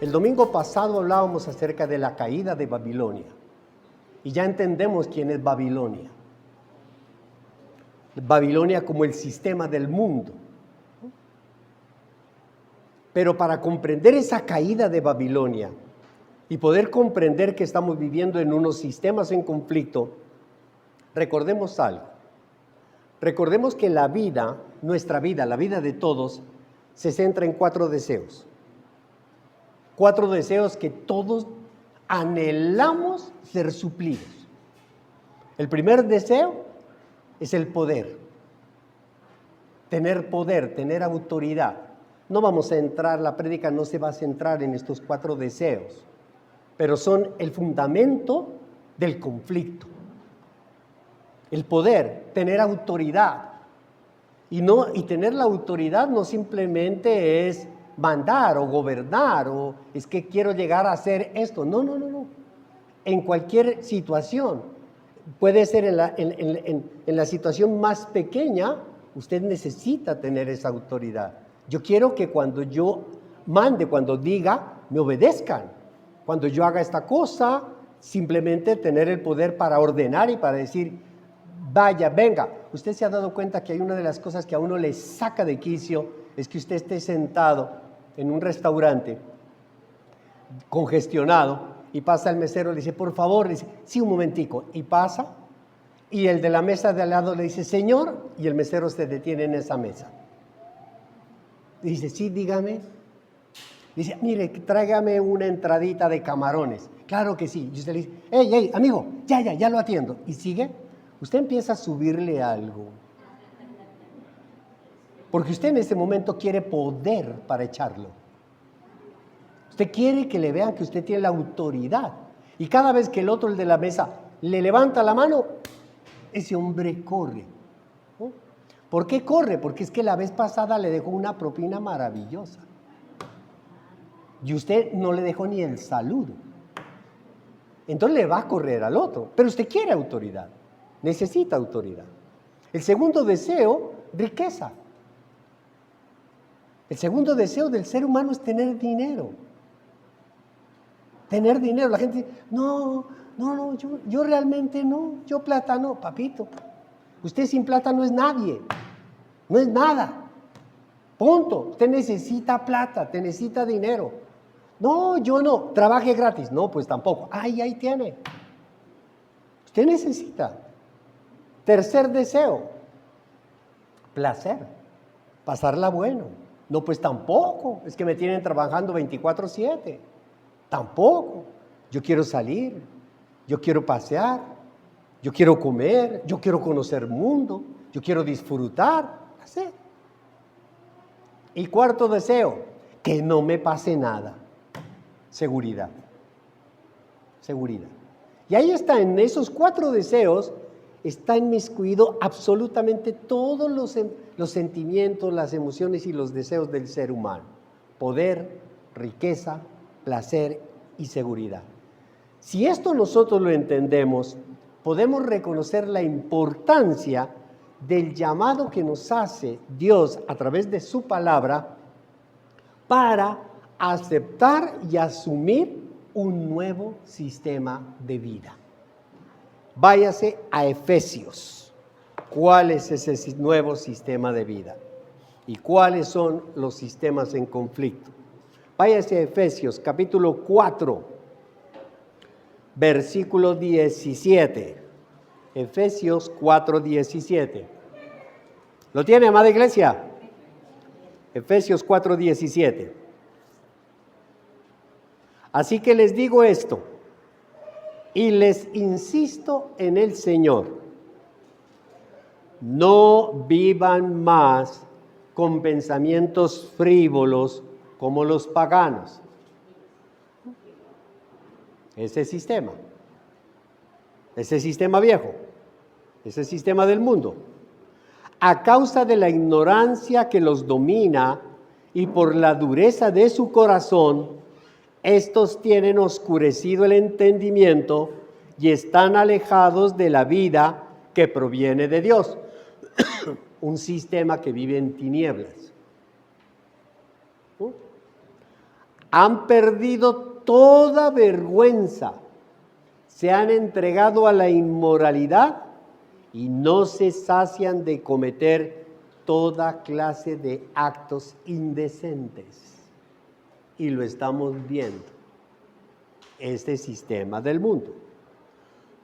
El domingo pasado hablábamos acerca de la caída de Babilonia y ya entendemos quién es Babilonia. Babilonia como el sistema del mundo. Pero para comprender esa caída de Babilonia y poder comprender que estamos viviendo en unos sistemas en conflicto, recordemos algo. Recordemos que la vida, nuestra vida, la vida de todos, se centra en 4 deseos. 4 deseos que todos anhelamos ser suplidos. El primer deseo es el poder. Tener autoridad. No vamos a entrar, la prédica no se va a centrar en estos 4 deseos, pero son el fundamento del conflicto. El poder, tener autoridad. Y tener la autoridad no simplemente es mandar o gobernar o es que quiero llegar a hacer esto. No. En cualquier situación, puede ser en la situación más pequeña, usted necesita tener esa autoridad. Yo quiero que cuando yo mande, cuando diga, me obedezcan. Cuando yo haga esta cosa, simplemente tener el poder para ordenar y para decir, vaya, venga. Usted se ha dado cuenta que hay una de las cosas que a uno le saca de quicio, es que usted esté sentado en un restaurante congestionado y pasa el mesero, le dice, por favor, le dice, sí, un momentico, y pasa, y el de la mesa de al lado le dice, señor, y el mesero se detiene en esa mesa. Dice, sí, dígame. Dice, mire, tráigame una entradita de camarones. Claro que sí. Y usted le dice, hey, amigo, ya lo atiendo. Y sigue, usted empieza a subirle algo. Porque usted en ese momento quiere poder para echarlo. Usted quiere que le vean que usted tiene la autoridad. Y cada vez que el otro, el de la mesa, le levanta la mano, ese hombre corre. ¿No? ¿Por qué corre? Porque es que la vez pasada le dejó una propina maravillosa. Y usted no le dejó ni el saludo. Entonces le va a correr al otro. Pero usted quiere autoridad. Necesita autoridad. El segundo deseo, riqueza. El segundo deseo del ser humano es tener dinero. Tener dinero. La gente dice, no, yo realmente no, yo plata no, papito. Usted sin plata no es nadie, no es nada. Punto. Usted necesita plata, te necesita dinero. No, yo no, trabaje gratis. No, pues tampoco. Ahí tiene. Usted necesita. Tercer deseo, placer, pasarla bueno. No, pues tampoco, es que me tienen trabajando 24/7. Tampoco. Yo quiero salir, yo quiero pasear, yo quiero comer, yo quiero conocer el mundo, yo quiero disfrutar. Así. Y cuarto deseo, que no me pase nada. Seguridad. Seguridad. Y ahí está, en esos 4 deseos, está inmiscuido absolutamente todos los sentimientos, las emociones y los deseos del ser humano. Poder, riqueza, placer y seguridad. Si esto nosotros lo entendemos, podemos reconocer la importancia del llamado que nos hace Dios a través de su palabra para aceptar y asumir un nuevo sistema de vida. Váyase a Efesios. ¿Cuál es ese nuevo sistema de vida? ¿Y cuáles son los sistemas en conflicto? Váyase a Efesios, capítulo 4, versículo 17. Efesios 4, 17. ¿Lo tiene, amada iglesia? Efesios 4, 17. Así que les digo esto, y les insisto en el Señor, no vivan más con pensamientos frívolos como los paganos. Ese sistema viejo, ese sistema del mundo, a causa de la ignorancia que los domina y por la dureza de su corazón, estos tienen oscurecido el entendimiento y están alejados de la vida que proviene de Dios. Un sistema que vive en tinieblas. han perdido toda vergüenza, se han entregado a la inmoralidad y no se sacian de cometer toda clase de actos indecentes. Y lo estamos viendo, este sistema del mundo.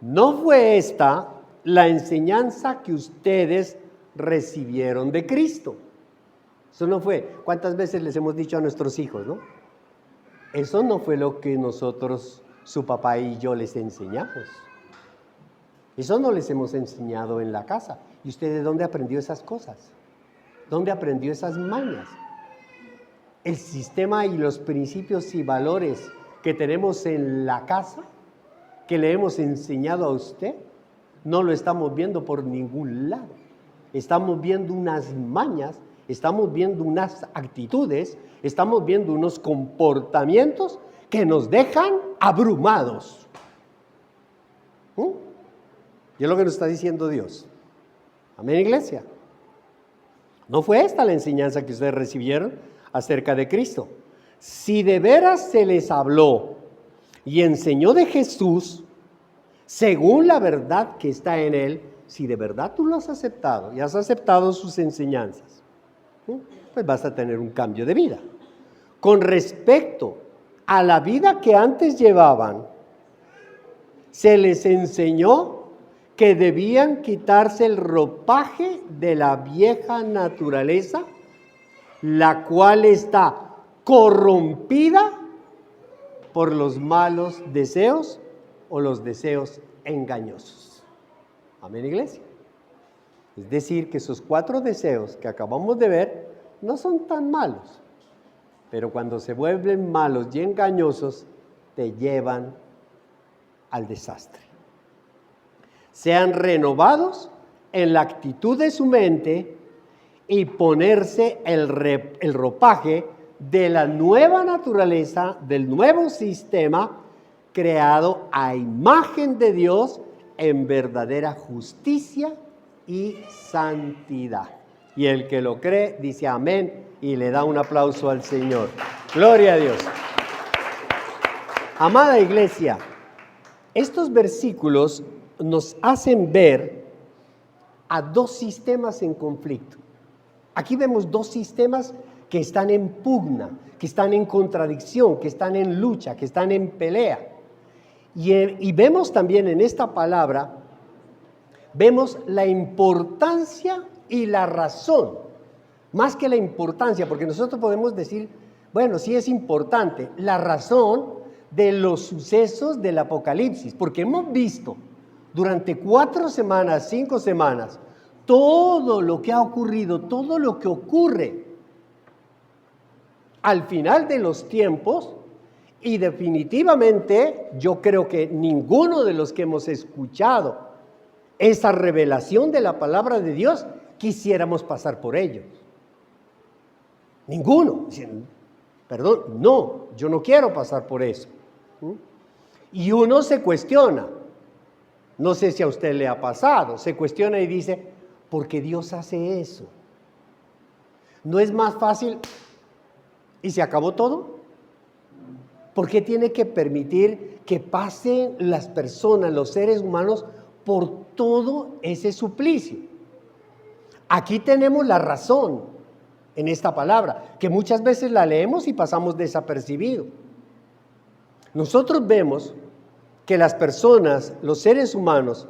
No fue esta la enseñanza que ustedes recibieron de Cristo. Eso no fue. ¿Cuántas veces les hemos dicho a nuestros hijos, no? Eso no fue lo que nosotros, su papá y yo les enseñamos. Eso no les hemos enseñado en la casa. ¿Y usted de dónde aprendió esas cosas? ¿Dónde aprendió esas mañas? El sistema y los principios y valores que tenemos en la casa, que le hemos enseñado a usted, no lo estamos viendo por ningún lado. Estamos viendo unas mañas, estamos viendo unas actitudes, estamos viendo unos comportamientos que nos dejan abrumados. Y es lo que nos está diciendo Dios. Amén, iglesia. No fue esta la enseñanza que ustedes recibieron acerca de Cristo. Si de veras se les habló y enseñó de Jesús, según la verdad que está en Él, si de verdad tú lo has aceptado y has aceptado sus enseñanzas, pues vas a tener un cambio de vida. Con respecto a la vida que antes llevaban, se les enseñó que debían quitarse el ropaje de la vieja naturaleza, la cual está corrompida por los malos deseos o los deseos engañosos. Amén, iglesia. Es decir, que esos 4 deseos que acabamos de ver no son tan malos, pero cuando se vuelven malos y engañosos, te llevan al desastre. Sean renovados en la actitud de su mente y ponerse el ropaje de la nueva naturaleza, del nuevo sistema creado a imagen de Dios en verdadera justicia y santidad. Y el que lo cree dice amén y le da un aplauso al Señor. Gloria a Dios. Amada iglesia, estos versículos nos hacen ver a 2 sistemas en conflicto. Aquí vemos 2 sistemas que están en pugna, que están en contradicción, que están en lucha, que están en pelea. Y vemos también en esta palabra, vemos la importancia y la razón, más que la importancia, porque nosotros podemos decir, bueno, sí es importante, la razón de los sucesos del Apocalipsis, porque hemos visto durante 4 semanas, 5 semanas, todo lo que ha ocurrido, todo lo que ocurre al final de los tiempos, y definitivamente yo creo que ninguno de los que hemos escuchado esa revelación de la palabra de Dios quisiéramos pasar por ello. Ninguno. Perdón, no, yo no quiero pasar por eso. Y uno se cuestiona, no sé si a usted le ha pasado, se cuestiona y dice, ¿por qué Dios hace eso? ¿No es más fácil y se acabó todo? ¿Por qué tiene que permitir que pasen las personas, los seres humanos, por todo ese suplicio? Aquí tenemos la razón en esta palabra, que muchas veces la leemos y pasamos desapercibido. Nosotros vemos que las personas, los seres humanos,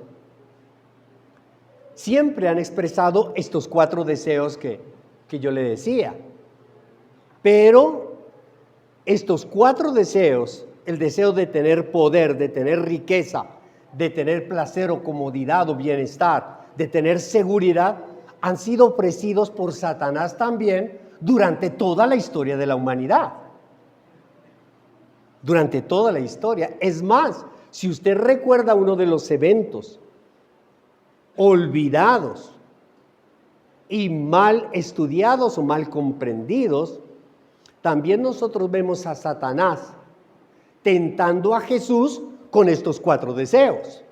siempre han expresado estos 4 deseos que yo le decía. Pero estos 4 deseos, el deseo de tener poder, de tener riqueza, de tener placer o comodidad o bienestar, de tener seguridad, han sido ofrecidos por Satanás también durante toda la historia de la humanidad. Durante toda la historia. Es más, si usted recuerda uno de los eventos olvidados y mal estudiados o mal comprendidos, también nosotros vemos a Satanás tentando a Jesús con estos 4 deseos.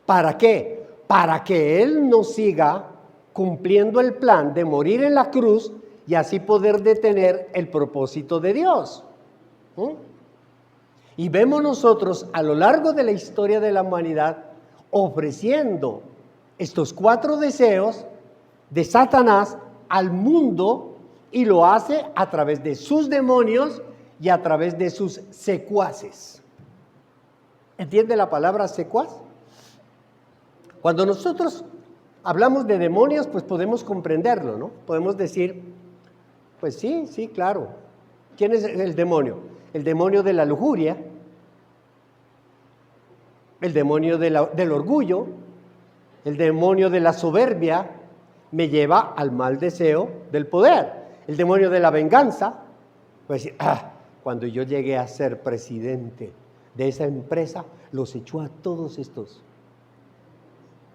¿Para qué? Para que Él no siga cumpliendo el plan de morir en la cruz y así poder detener el propósito de Dios. Y vemos nosotros a lo largo de la historia de la humanidad ofreciendo estos 4 deseos de Satanás al mundo, y lo hace a través de sus demonios y a través de sus secuaces. ¿Entiende la palabra secuaz? Cuando nosotros hablamos de demonios, pues podemos comprenderlo, ¿no? Podemos decir, pues sí, claro. ¿Quién es el demonio? El demonio de la lujuria, el demonio del orgullo, el demonio de la soberbia, me lleva al mal deseo del poder. El demonio de la venganza, pues decir, cuando yo llegué a ser presidente de esa empresa, los echó a todos estos.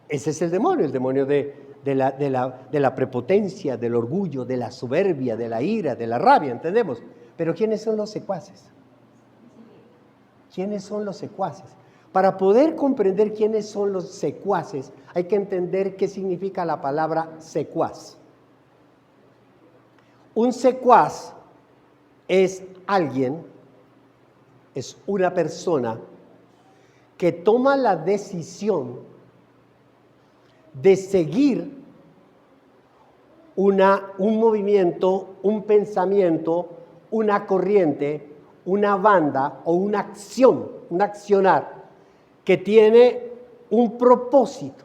Ese es el demonio de la prepotencia, del orgullo, de la soberbia, de la ira, de la rabia, ¿entendemos? Pero ¿quiénes son los secuaces? ¿Quiénes son los secuaces? Para poder comprender quiénes son los secuaces, hay que entender qué significa la palabra secuaz. Un secuaz es alguien, es una persona que toma la decisión de seguir un movimiento, un pensamiento, una corriente, una banda o una acción, un accionar que tiene un propósito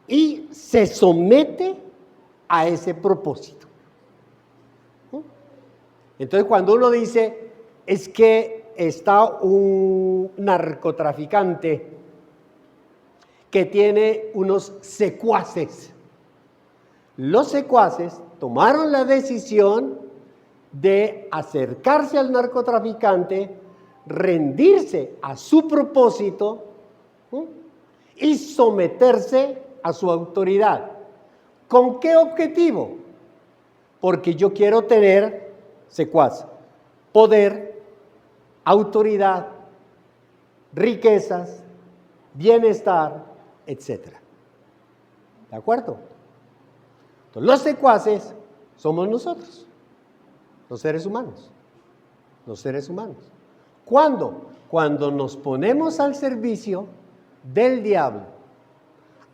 y se somete a ese propósito. Entonces, cuando uno dice, es que está un narcotraficante que tiene unos secuaces. Los secuaces tomaron la decisión de acercarse al narcotraficante, rendirse a su propósito y someterse a su autoridad. ¿Con qué objetivo? Porque yo quiero tener secuaz, poder, autoridad, riquezas, bienestar, etc. ¿De acuerdo? Entonces, los secuaces somos nosotros, los seres humanos. Los seres humanos. ¿Cuándo? Cuando nos ponemos al servicio del diablo.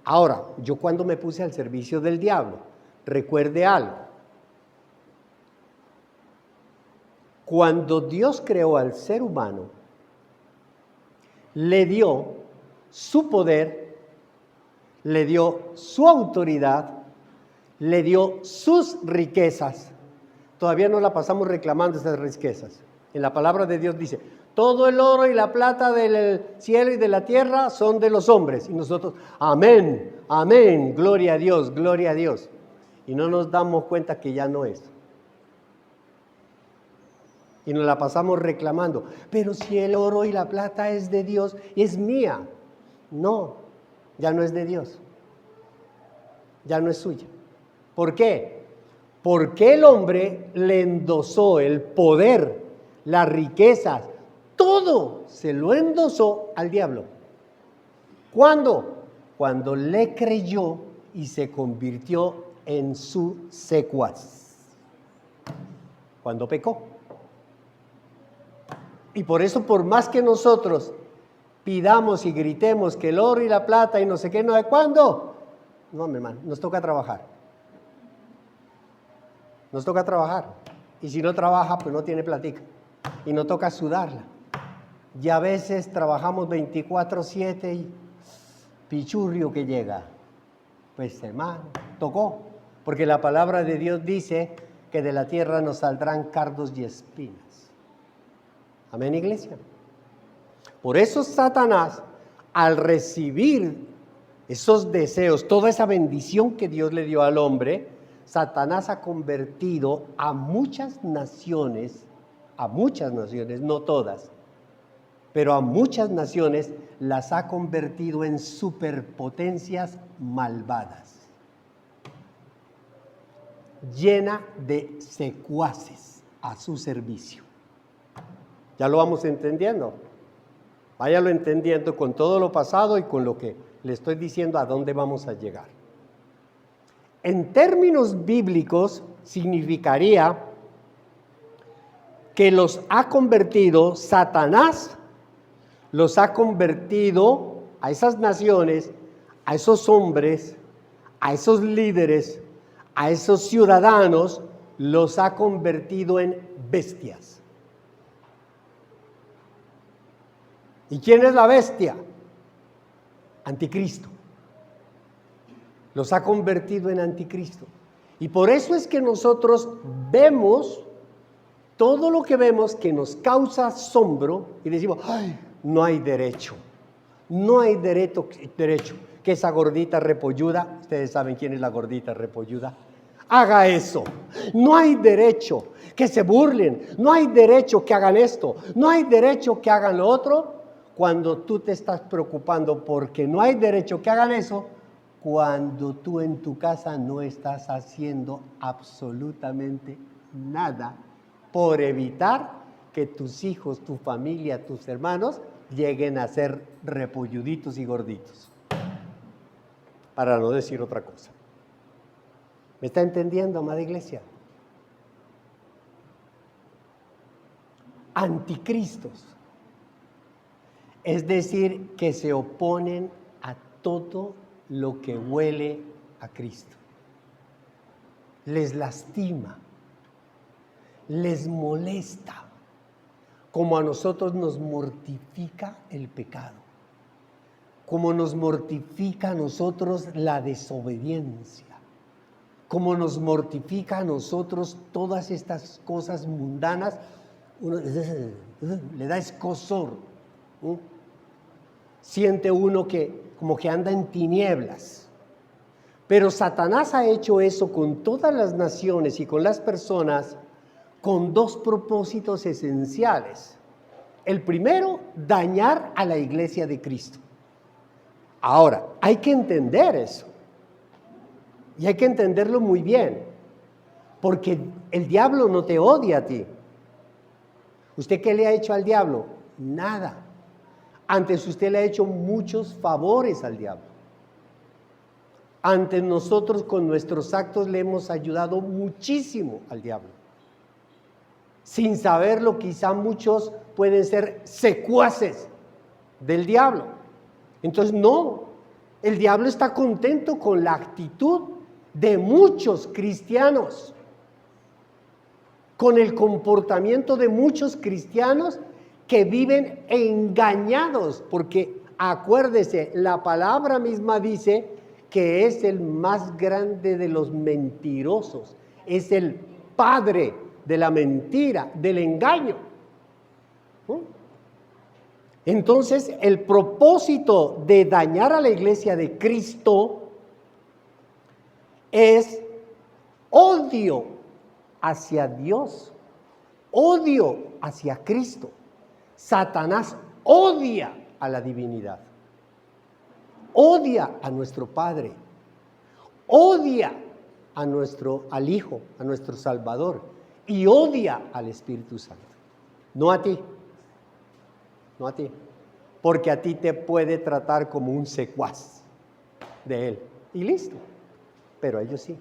Ahora, yo cuando me puse al servicio del diablo, recuerde algo. Cuando Dios creó al ser humano, le dio su poder, le dio su autoridad, le dio sus riquezas. Todavía no la pasamos reclamando esas riquezas. En la palabra de Dios dice, todo el oro y la plata del cielo y de la tierra son de los hombres. Y nosotros, amén, amén, gloria a Dios, gloria a Dios. Y no nos damos cuenta que ya no es. Y nos la pasamos reclamando. Pero si el oro y la plata es de Dios, es mía. No, ya no es de Dios. Ya no es suya. ¿Por qué? Porque el hombre le endosó el poder, las riquezas, todo se lo endosó al diablo. ¿Cuándo? Cuando le creyó y se convirtió en su secuaz. Cuando pecó. Y por eso, por más que nosotros pidamos y gritemos que el oro y la plata y no sé qué, no sé cuándo, no, mi hermano, nos toca trabajar. Nos toca trabajar. Y si no trabaja, pues no tiene platica. Y no toca sudarla. Y a veces trabajamos 24/7 y pichurrio que llega. Pues hermano, tocó. Porque la palabra de Dios dice que de la tierra nos saldrán cardos y espinas. Amén, iglesia. Por eso Satanás, al recibir esos deseos, toda esa bendición que Dios le dio al hombre, Satanás ha convertido a muchas naciones, no todas, pero a muchas naciones las ha convertido en superpotencias malvadas, llena de secuaces a su servicio. Ya lo vamos entendiendo. Váyalo entendiendo con todo lo pasado y con lo que le estoy diciendo a dónde vamos a llegar. En términos bíblicos, significaría que los ha convertido, Satanás los ha convertido a esas naciones, a esos hombres, a esos líderes, a esos ciudadanos, los ha convertido en bestias. ¿Y quién es la bestia? Anticristo. Los ha convertido en anticristo. Y por eso es que nosotros vemos todo lo que vemos que nos causa asombro y decimos, ¡ay! No hay derecho. No hay derecho. Que esa gordita repolluda, ustedes saben quién es la gordita repolluda, haga eso. No hay derecho que se burlen. No hay derecho que hagan esto. No hay derecho que hagan lo otro. Cuando tú te estás preocupando porque no hay derecho que hagan eso, cuando tú en tu casa no estás haciendo absolutamente nada por evitar que tus hijos, tu familia, tus hermanos lleguen a ser repolluditos y gorditos. Para no decir otra cosa. ¿Me está entendiendo, amada iglesia? Anticristos. Es decir, que se oponen a todo lo que huele a Cristo. Les lastima, les molesta, como a nosotros nos mortifica el pecado, como nos mortifica a nosotros la desobediencia, como nos mortifica a nosotros todas estas cosas mundanas, uno le da escozor, ¿no? Siente uno que como que anda en tinieblas. Pero Satanás ha hecho eso con todas las naciones y con las personas con dos propósitos esenciales. El primero, dañar a la iglesia de Cristo. Ahora, hay que entender eso. Y hay que entenderlo muy bien. Porque el diablo no te odia a ti. ¿Usted qué le ha hecho al diablo? Nada. Antes usted le ha hecho muchos favores al diablo. Antes nosotros con nuestros actos le hemos ayudado muchísimo al diablo. Sin saberlo, quizá muchos pueden ser secuaces del diablo. Entonces no, el diablo está contento con la actitud de muchos cristianos, con el comportamiento de muchos cristianos que viven engañados, porque acuérdese, la palabra misma dice que es el más grande de los mentirosos, es el padre de la mentira, del engaño. Entonces, el propósito de dañar a la iglesia de Cristo es odio hacia Dios, odio hacia Cristo. Satanás odia a la divinidad, odia a nuestro Padre, odia al Hijo, a nuestro Salvador, y odia al Espíritu Santo. No a ti, no a ti, porque a ti te puede tratar como un secuaz de Él, y listo, pero a ellos sí.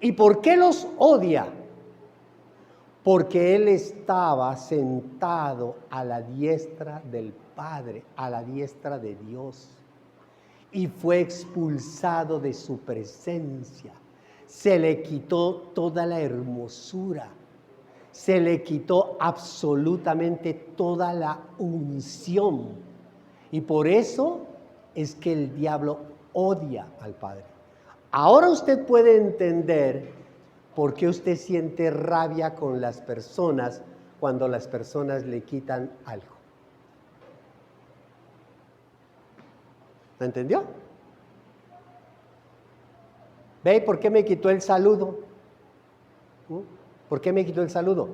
¿Y por qué los odia? Porque Él estaba sentado a la diestra del Padre, a la diestra de Dios, y fue expulsado de su presencia. Se le quitó toda la hermosura, se le quitó absolutamente toda la unción, y por eso es que el diablo odia al Padre. Ahora usted puede entender ¿por qué usted siente rabia con las personas cuando las personas le quitan algo? ¿Lo entendió? ¿Ve por qué me quitó el saludo? ¿Por qué me quitó el saludo?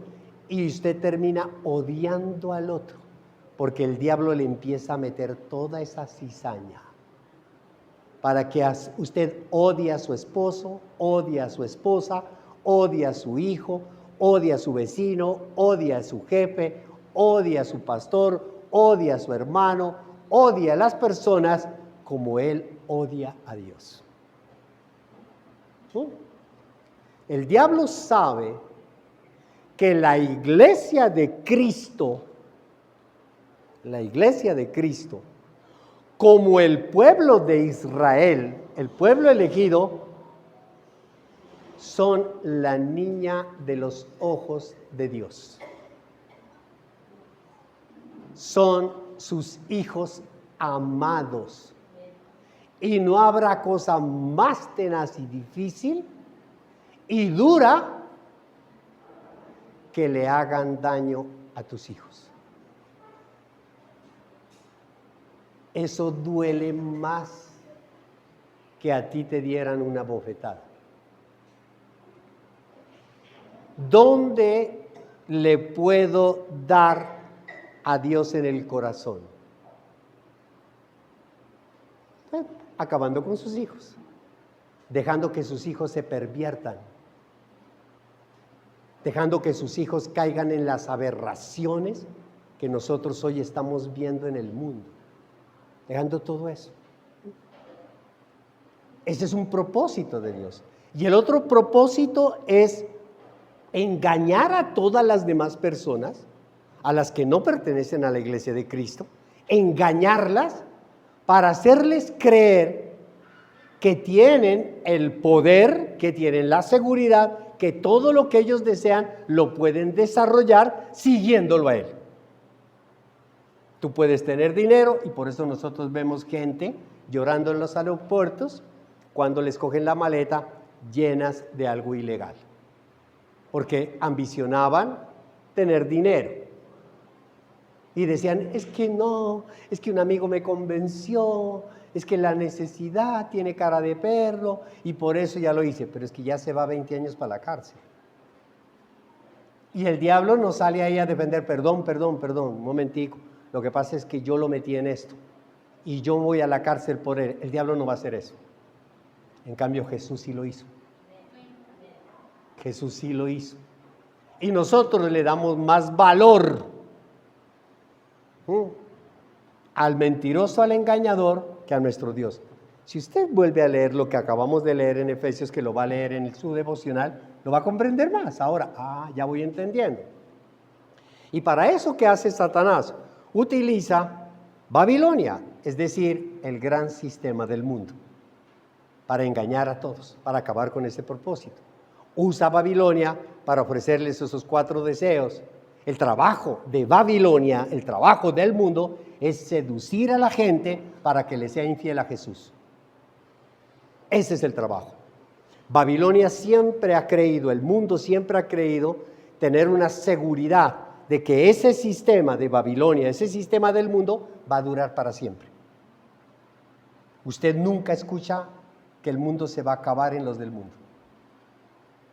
Y usted termina odiando al otro, porque el diablo le empieza a meter toda esa cizaña para que usted odie a su esposo, odie a su esposa, odia a su hijo, odia a su vecino, odia a su jefe, odia a su pastor, odia a su hermano, odia a las personas como él odia a Dios. El diablo sabe que la iglesia de Cristo, como el pueblo de Israel, el pueblo elegido, son la niña de los ojos de Dios. Son sus hijos amados. Y no habrá cosa más tenaz y difícil y dura que le hagan daño a tus hijos. Eso duele más que a ti te dieran una bofetada. ¿Dónde le puedo dar a Dios en el corazón? Bueno, acabando con sus hijos, dejando que sus hijos se perviertan, dejando que sus hijos caigan en las aberraciones que nosotros hoy estamos viendo en el mundo, dejando todo eso. Ese es un propósito de Dios. Y el otro propósito es engañar a todas las demás personas, a las que no pertenecen a la iglesia de Cristo, engañarlas para hacerles creer que tienen el poder, que tienen la seguridad, que todo lo que ellos desean lo pueden desarrollar siguiéndolo a Él. Tú puedes tener dinero y por eso nosotros vemos gente llorando en los aeropuertos cuando les cogen la maleta llenas de algo ilegal, porque ambicionaban tener dinero y decían, es que no, es que un amigo me convenció, es que la necesidad tiene cara de perro y por eso ya lo hice, pero es que ya se va 20 años para la cárcel. Y el diablo no sale ahí a defender, perdón, un momentico, lo que pasa es que yo lo metí en esto y yo voy a la cárcel por él. El diablo no va a hacer eso. En cambio Jesús sí lo hizo. Jesús sí lo hizo. Y nosotros le damos más valor al mentiroso, al engañador, que a nuestro Dios. Si usted vuelve a leer lo que acabamos de leer en Efesios, que lo va a leer en su devocional, lo va a comprender más. Ahora, ya voy entendiendo. Y para eso, ¿qué hace Satanás? Utiliza Babilonia, es decir, el gran sistema del mundo, para engañar a todos, para acabar con ese propósito. Usa Babilonia para ofrecerles esos 4 deseos. El trabajo de Babilonia, el trabajo del mundo, es seducir a la gente para que le sea infiel a Jesús. Ese es el trabajo. Babilonia siempre ha creído, el mundo siempre ha creído tener una seguridad de que ese sistema de Babilonia, ese sistema del mundo, va a durar para siempre. Usted nunca escucha que el mundo se va a acabar en los del mundo.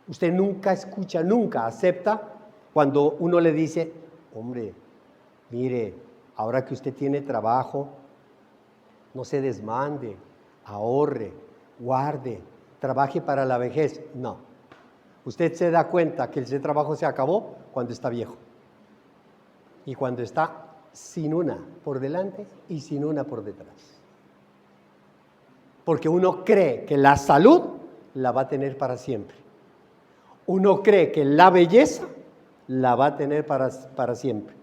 Usted nunca escucha, nunca acepta cuando uno le dice, hombre, mire, ahora que usted tiene trabajo, no se desmande, ahorre, guarde, trabaje para la vejez. No. Usted se da cuenta que ese trabajo se acabó cuando está viejo. Y cuando está sin una por delante y sin una por detrás. Porque uno cree que la salud la va a tener para siempre. Uno cree que la belleza la va a tener para siempre.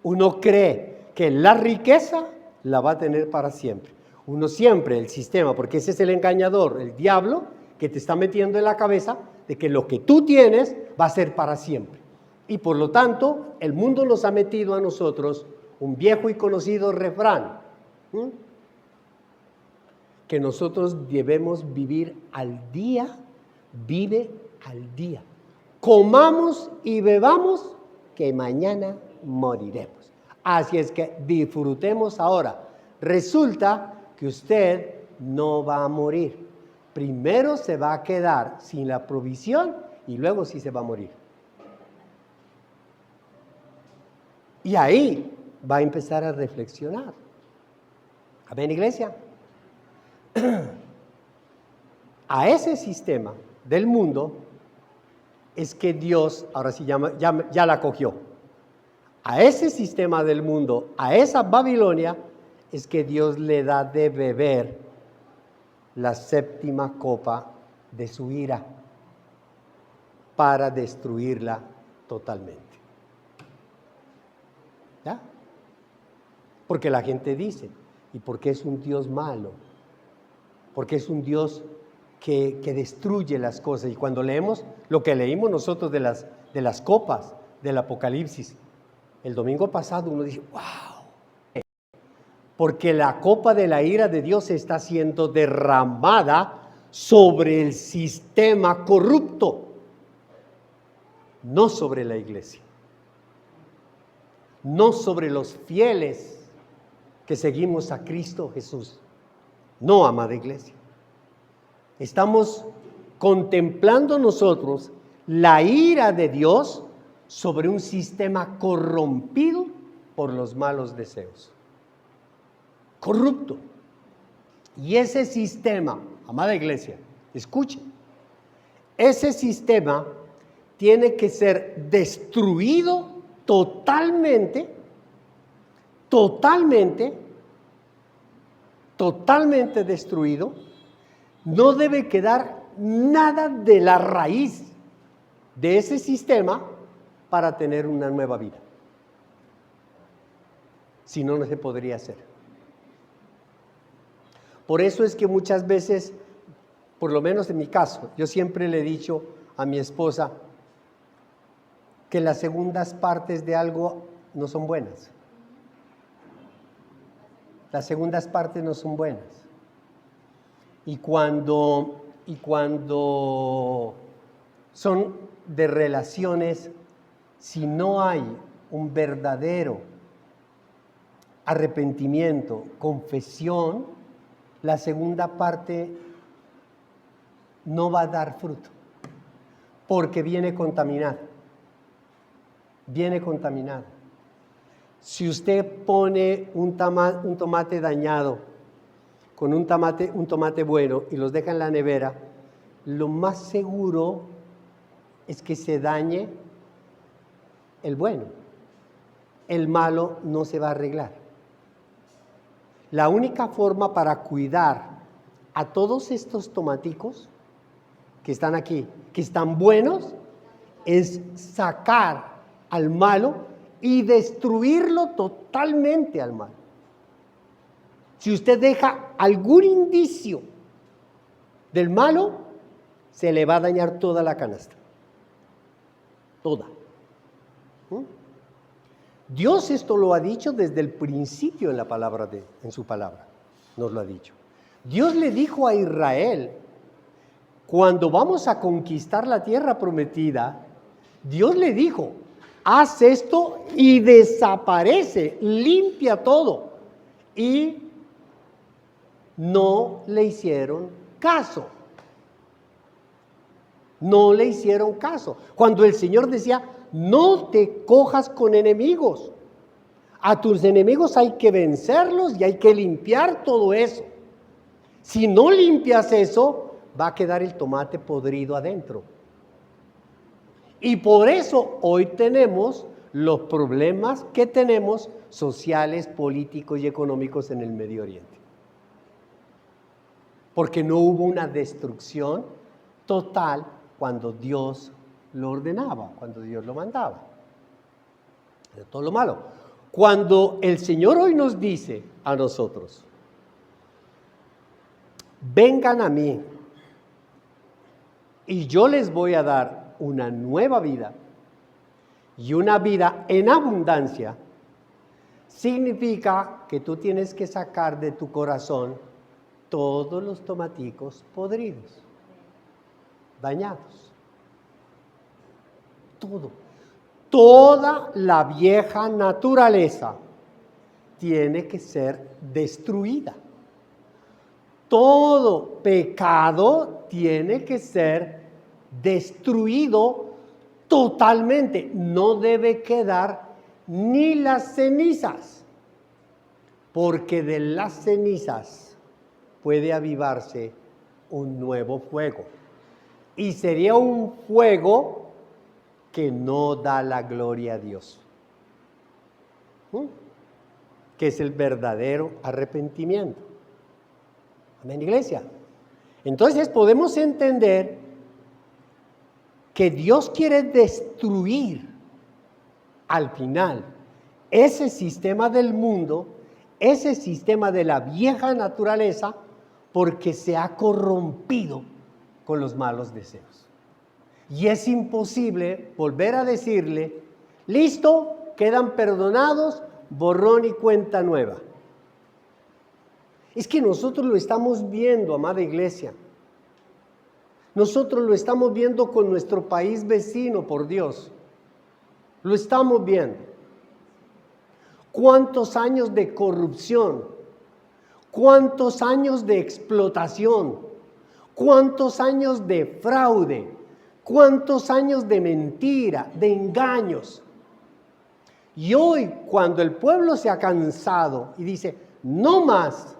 Uno cree que la riqueza la va a tener para siempre. Uno siempre, el sistema, porque ese es el engañador, el diablo, que te está metiendo en la cabeza de que lo que tú tienes va a ser para siempre. Y por lo tanto, el mundo nos ha metido a nosotros un viejo y conocido refrán, que nosotros debemos vivir al día, vive al día. Comamos y bebamos, que mañana moriremos. Así es que disfrutemos ahora. Resulta que usted no va a morir. Primero se va a quedar sin la provisión y luego sí se va a morir. Y ahí va a empezar a reflexionar. Amén, iglesia. A ese sistema del mundo es que Dios, ahora sí ya la cogió. A ese sistema del mundo, a esa Babilonia, es que Dios le da de beber la 7ª copa de su ira. para destruirla totalmente. ¿Ya? Porque la gente dice, ¿y por qué es un Dios malo? Porque es un Dios que destruye las cosas. Y cuando leemos lo que leímos nosotros de las copas del Apocalipsis, el domingo pasado uno dice, ¡wow! Porque la copa de la ira de Dios está siendo derramada sobre el sistema corrupto, no sobre la iglesia, no sobre los fieles que seguimos a Cristo Jesús. No, amada iglesia. Estamos contemplando nosotros la ira de Dios sobre un sistema corrompido por los malos deseos. Corrupto. Y ese sistema, amada iglesia, escuchen, ese sistema tiene que ser destruido totalmente destruido. No debe quedar nada de la raíz de ese sistema para tener una nueva vida. Si no, no se podría hacer. Por eso es que muchas veces, por lo menos en mi caso, yo siempre le he dicho a mi esposa que las segundas partes de algo no son buenas. Las segundas partes no son buenas. Y cuando son de relaciones, si no hay un verdadero arrepentimiento, confesión, la segunda parte no va a dar fruto, porque viene contaminada. Viene contaminada. Si usted pone un tomate dañado con un tomate bueno y los deja en la nevera, lo más seguro es que se dañe el bueno. El malo no se va a arreglar. La única forma para cuidar a todos estos tomaticos que están aquí, que están buenos, es sacar al malo y destruirlo totalmente al mal. Si usted deja algún indicio del malo, se le va a dañar toda la canasta. Toda. Dios esto lo ha dicho desde el principio en su palabra. Nos lo ha dicho. Dios le dijo a Israel, cuando vamos a conquistar la tierra prometida, Dios le dijo, haz esto y desaparece, limpia todo. Y no le hicieron caso. No le hicieron caso. Cuando el Señor decía, no te cojas con enemigos. A tus enemigos hay que vencerlos y hay que limpiar todo eso. Si no limpias eso, va a quedar el tomate podrido adentro. Y por eso hoy tenemos los problemas que tenemos sociales, políticos y económicos en el Medio Oriente. Porque no hubo una destrucción total cuando Dios lo ordenaba, cuando Dios lo mandaba. De todo lo malo. Cuando el Señor hoy nos dice a nosotros, vengan a mí y yo les voy a dar una nueva vida y una vida en abundancia, significa que tú tienes que sacar de tu corazón todos los tomaticos podridos, dañados. Todo. Toda la vieja naturaleza tiene que ser destruida. Todo pecado tiene que ser destruido totalmente. No debe quedar ni las cenizas, porque de las cenizas puede avivarse un nuevo fuego. Y sería un fuego que no da la gloria a Dios, que es el verdadero arrepentimiento. Amén, iglesia. Entonces podemos entender que Dios quiere destruir al final ese sistema del mundo, ese sistema de la vieja naturaleza, porque se ha corrompido con los malos deseos. Y es imposible volver a decirle, listo, quedan perdonados, borrón y cuenta nueva. Es que nosotros lo estamos viendo, amada iglesia. Nosotros lo estamos viendo con nuestro país vecino, por Dios. Lo estamos viendo. ¿Cuántos años de corrupción? ¿Cuántos años de explotación? ¿Cuántos años de fraude? ¿Cuántos años de mentira, de engaños? Y hoy, cuando el pueblo se ha cansado y dice, no más,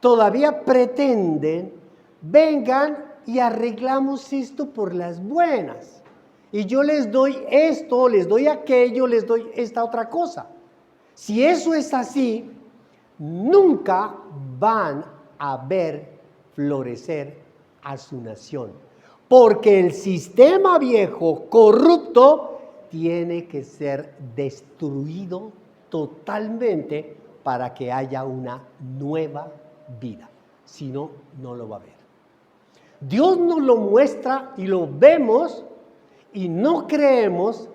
todavía pretenden, vengan y arreglamos esto por las buenas. Y yo les doy esto, les doy aquello, les doy esta otra cosa. Si eso es así, nunca van a ver florecer a su nación. Porque el sistema viejo, corrupto, tiene que ser destruido totalmente para que haya una nueva vida. Si no, no lo va a ver. Dios nos lo muestra y lo vemos y no creemos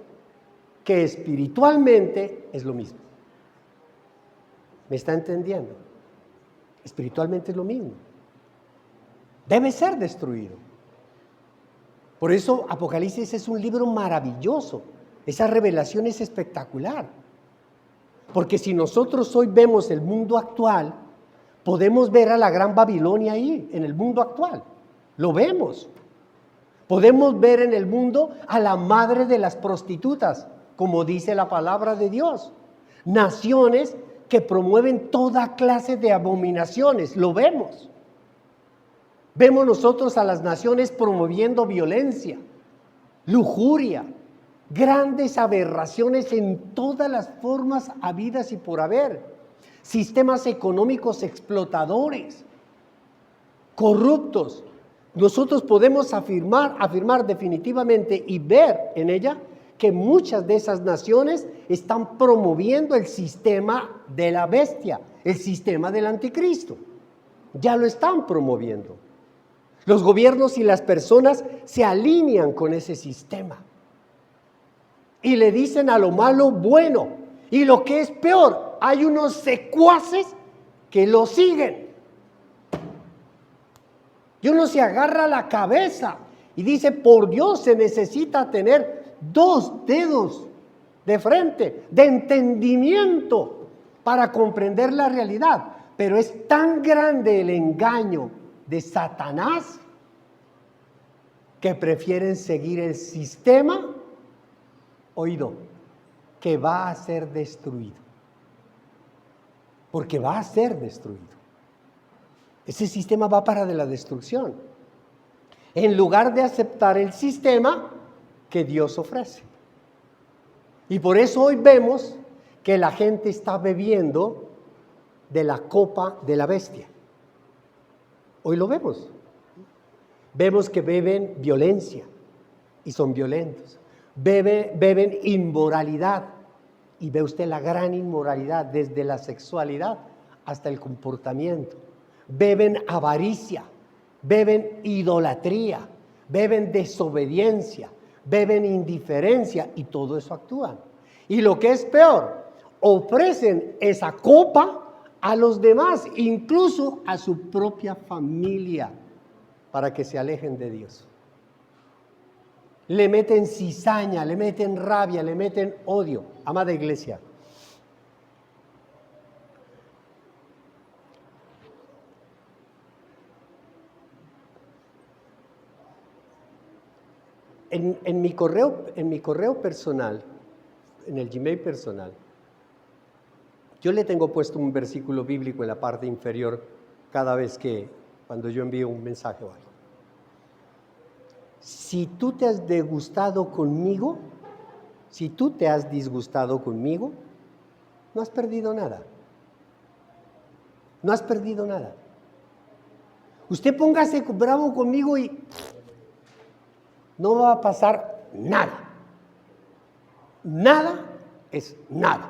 que espiritualmente es lo mismo. ¿Me está entendiendo? Espiritualmente es lo mismo. Debe ser destruido. Por eso Apocalipsis es un libro maravilloso. Esa revelación es espectacular. Porque si nosotros hoy vemos el mundo actual, podemos ver a la gran Babilonia ahí, en el mundo actual. Lo vemos. Podemos ver en el mundo a la madre de las prostitutas, como dice la palabra de Dios. Naciones que promueven toda clase de abominaciones, lo vemos. Vemos nosotros a las naciones promoviendo violencia, lujuria, grandes aberraciones en todas las formas habidas y por haber, sistemas económicos explotadores, corruptos. Nosotros podemos afirmar definitivamente y ver en ella que muchas de esas naciones están promoviendo el sistema de la bestia, el sistema del anticristo. Ya lo están promoviendo. Los gobiernos y las personas se alinean con ese sistema y le dicen a lo malo bueno, y lo que es peor, hay unos secuaces que lo siguen. Y uno se agarra la cabeza y dice, por Dios, se necesita tener 2 dedos de frente, de entendimiento para comprender la realidad. Pero es tan grande el engaño de Satanás que prefieren seguir el sistema, oído, que va a ser destruido. Porque va a ser destruido. Ese sistema va para de la destrucción. En lugar de aceptar el sistema que Dios ofrece. Y por eso hoy vemos que la gente está bebiendo de la copa de la bestia. Hoy lo vemos. Vemos que beben violencia y son violentos. Beben inmoralidad y ve usted la gran inmoralidad desde la sexualidad hasta el comportamiento. Beben avaricia, beben idolatría, beben desobediencia, beben indiferencia y todo eso actúan. Y lo que es peor, ofrecen esa copa a los demás, incluso a su propia familia, para que se alejen de Dios. Le meten cizaña, le meten rabia, le meten odio. Amada iglesia, en mi correo personal, en el Gmail personal, yo le tengo puesto un versículo bíblico en la parte inferior cada vez cuando yo envío un mensaje o algo. Si tú te has disgustado conmigo, no has perdido nada. No has perdido nada. Usted póngase bravo conmigo y no va a pasar nada. Nada es nada.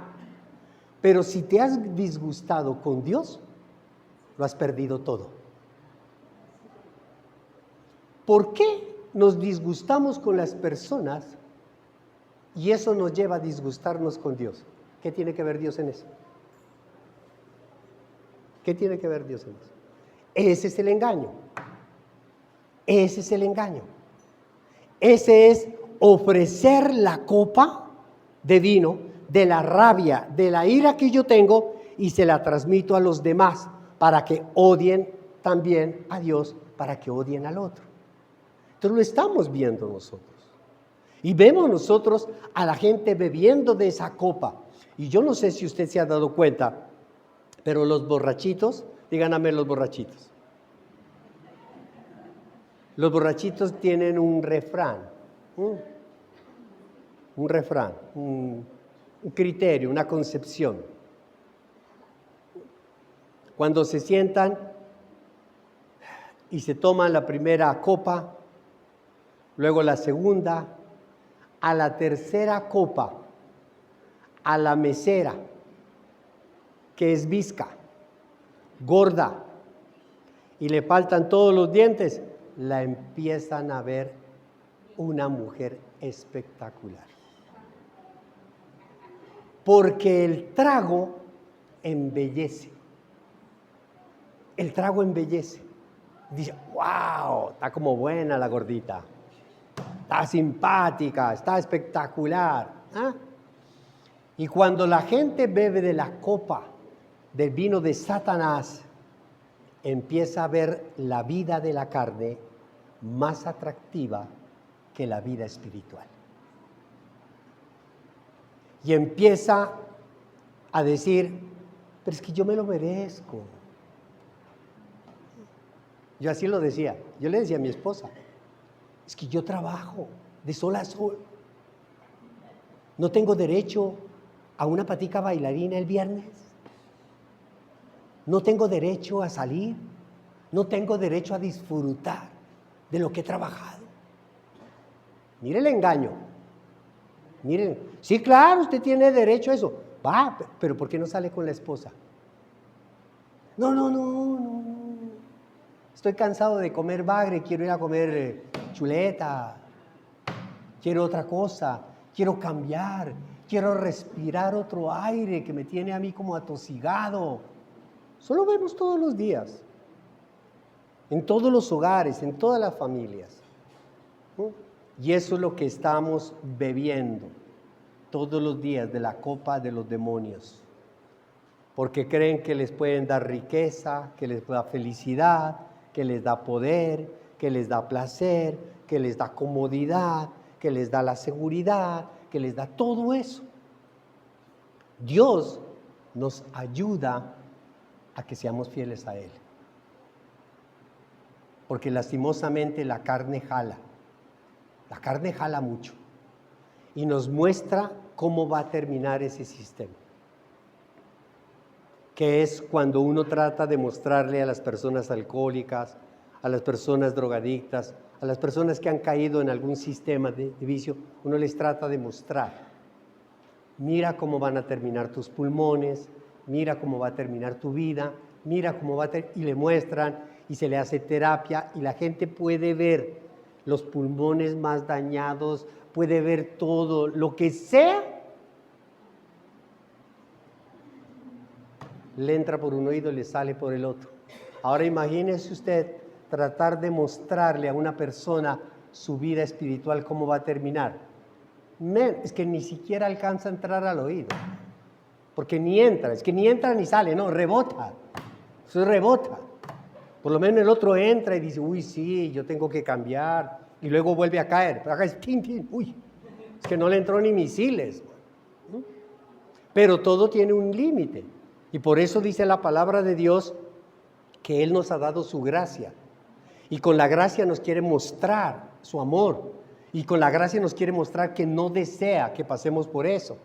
Pero si te has disgustado con Dios, lo has perdido todo. ¿Por qué nos disgustamos con las personas y eso nos lleva a disgustarnos con Dios? ¿Qué tiene que ver Dios en eso? ¿Qué tiene que ver Dios en eso? Ese es el engaño. Ese es el engaño. Ese es ofrecer la copa de vino, de la rabia, de la ira que yo tengo y se la transmito a los demás para que odien también a Dios, para que odien al otro. Entonces lo estamos viendo nosotros. Y vemos nosotros a la gente bebiendo de esa copa. Y yo no sé si usted se ha dado cuenta, pero los borrachitos, díganme los borrachitos. Los borrachitos tienen un refrán, un criterio, una concepción. Cuando se sientan y se toman la primera copa, luego la segunda, a la tercera copa, a la mesera, que es visca, gorda, y le faltan todos los dientes, la empiezan a ver una mujer espectacular. Porque el trago embellece. El trago embellece. Dice, wow, está como buena la gordita. Está simpática, está espectacular. ¿Ah? Y cuando la gente bebe de la copa del vino de Satanás, empieza a ver la vida de la carne más atractiva que la vida espiritual. Y empieza a decir, pero es que yo me lo merezco. Yo así lo decía, yo le decía a mi esposa, es que yo trabajo de sol a sol. No tengo derecho a una patica bailarina el viernes. No tengo derecho a salir. No tengo derecho a disfrutar de lo que he trabajado. Mire el engaño. Miren, sí, claro, usted tiene derecho a eso. Va, pero ¿por qué no sale con la esposa? No. Estoy cansado de comer bagre, quiero ir a comer chuleta. Quiero otra cosa, quiero cambiar, quiero respirar otro aire que me tiene a mí como atosigado. Eso lo vemos todos los días, en todos los hogares, en todas las familias. Y eso es lo que estamos bebiendo todos los días de la copa de los demonios. Porque creen que les pueden dar riqueza, que les da felicidad, que les da poder, que les da placer, que les da comodidad, que les da la seguridad, que les da todo eso. Dios nos ayuda a que seamos fieles a Él. Porque lastimosamente la carne jala. La carne jala mucho. Y nos muestra cómo va a terminar ese sistema. Que es cuando uno trata de mostrarle a las personas alcohólicas, a las personas drogadictas, a las personas que han caído en algún sistema de vicio, uno les trata de mostrar, mira cómo van a terminar tus pulmones, mira cómo va a terminar tu vida, mira cómo va a y le muestran y se le hace terapia y la gente puede ver los pulmones más dañados, puede ver todo, lo que sea, le entra por un oído y le sale por el otro. Ahora imagínese usted tratar de mostrarle a una persona su vida espiritual, cómo va a terminar. Es que ni siquiera alcanza a entrar al oído, porque ni entra, es que ni entra ni sale, no, rebota, eso rebota. Por lo menos el otro entra y dice, uy, sí, yo tengo que cambiar, y luego vuelve a caer, pero acá es tin, uy, es que no le entró ni misiles. Pero todo tiene un límite, y por eso dice la palabra de Dios que Él nos ha dado su gracia. Y con la gracia nos quiere mostrar su amor. Y con la gracia nos quiere mostrar que no desea que pasemos por eso.